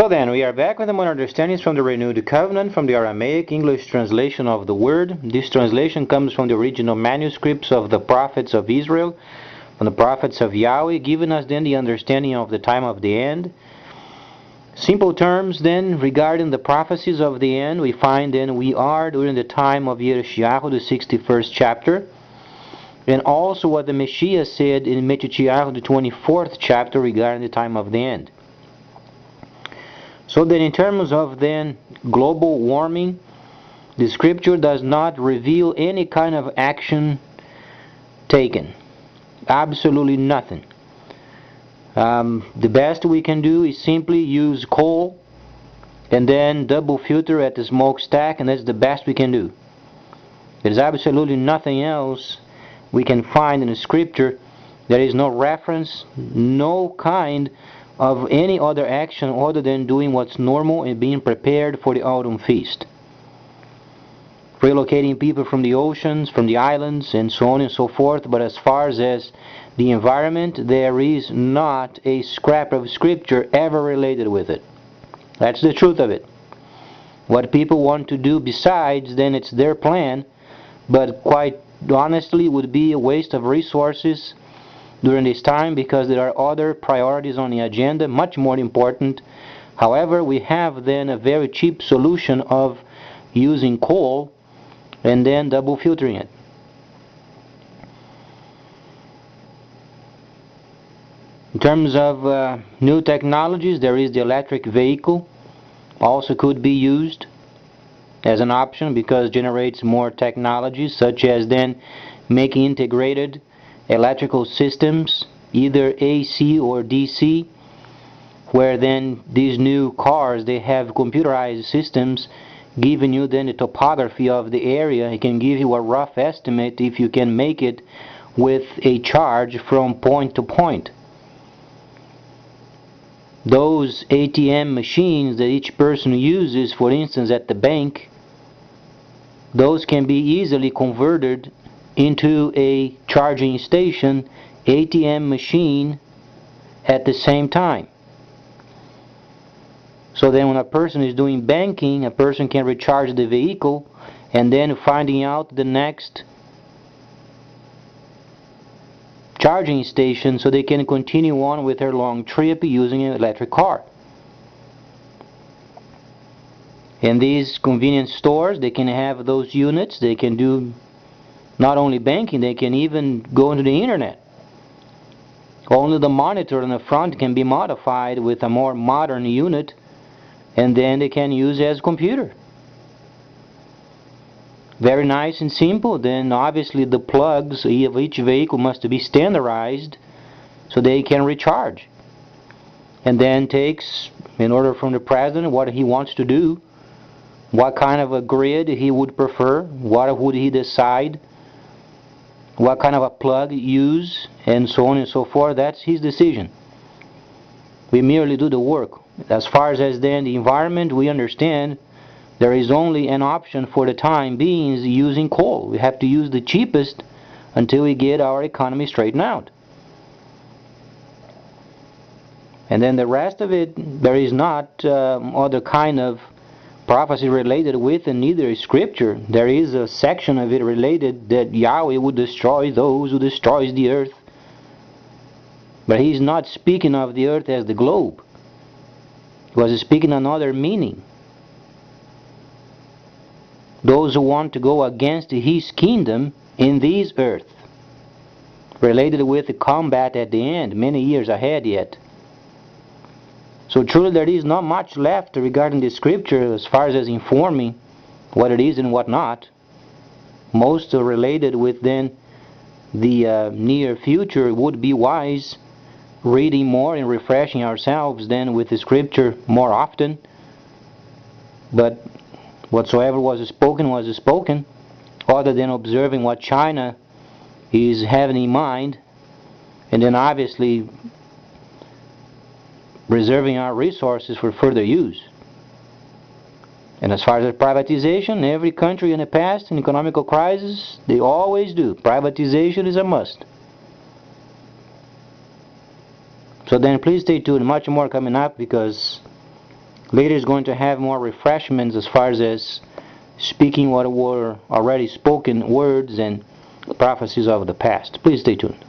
So then, we are back with more understandings from the Renewed Covenant from the Aramaic English translation of the Word. This translation comes from the original manuscripts of the prophets of Israel, from the prophets of Yahweh, giving us then the understanding of the time of the end. Simple terms then regarding the prophecies of the end, we find then we are during the time of Yeshayahu, the 61st chapter, and also what the Messiah said in Yeshayahu, the 24th chapter regarding the time of the end. So then in terms of then global warming, the scripture does not reveal any kind of action taken. Absolutely nothing. The best we can do is simply use coal and then double filter at the smokestack, and that's the best we can do. There's absolutely nothing else we can find in the scripture. There is no reference, no kind of any other action other than doing what's normal and being prepared for the autumn feast. Relocating people from the oceans, from the islands, and so on and so forth. But as far as the environment, there is not a scrap of scripture ever related with it. That's the truth of it. What people want to do besides, then it's their plan, but quite honestly would be a waste of resources during this time, because there are other priorities on the agenda, much more important. However, we have then a very cheap solution of using coal and then double filtering it. In terms of new technologies, there is the electric vehicle, also could be used as an option because it generates more technologies, such as then making integrated electrical systems, either AC or DC, where then these new cars, they have computerized systems giving you then the topography of the area. It can give you a rough estimate if you can make it with a charge from point to point. Those ATM machines that each person uses, for instance at the bank, those can be easily converted into a charging station, ATM machine at the same time. So then when a person is doing banking, a person can recharge the vehicle and then finding out the next charging station so they can continue on with their long trip using an electric car. In these convenience stores, they can have those units. They can do not only banking, they can even go into the internet. Only the monitor in the front can be modified with a more modern unit, and then they can use as a computer. Very nice and simple. Then obviously the plugs of each vehicle must be standardized so they can recharge. And then takes, in order from the president, what he wants to do, what kind of a grid he would prefer, what would he decide, what kind of a plug use, and so on and so forth. That's his decision. We merely do the work. As far as then the environment, we understand there is only an option for the time being, is using coal. We have to use the cheapest until we get our economy straightened out. And then the rest of it, there is not other kind of prophecy related with, and neither is scripture. There is a section of it related that Yahweh would destroy those who destroys the earth. But he's not speaking of the earth as the globe. He was speaking another meaning. Those who want to go against his kingdom in this earth, related with the combat at the end, many years ahead yet. So truly there is not much left regarding the scripture as far as informing what it is and what not. Most are related with then the near future. It would be wise reading more and refreshing ourselves then with the scripture more often. But whatsoever was spoken, other than observing what China is having in mind, and then obviously reserving our resources for further use. And as far as privatization, every country in the past, in economical crisis, they always do. Privatization is a must. So then please stay tuned. Much more coming up, because Later is going to have more refreshments as far as speaking what were already spoken words and prophecies of the past. Please stay tuned.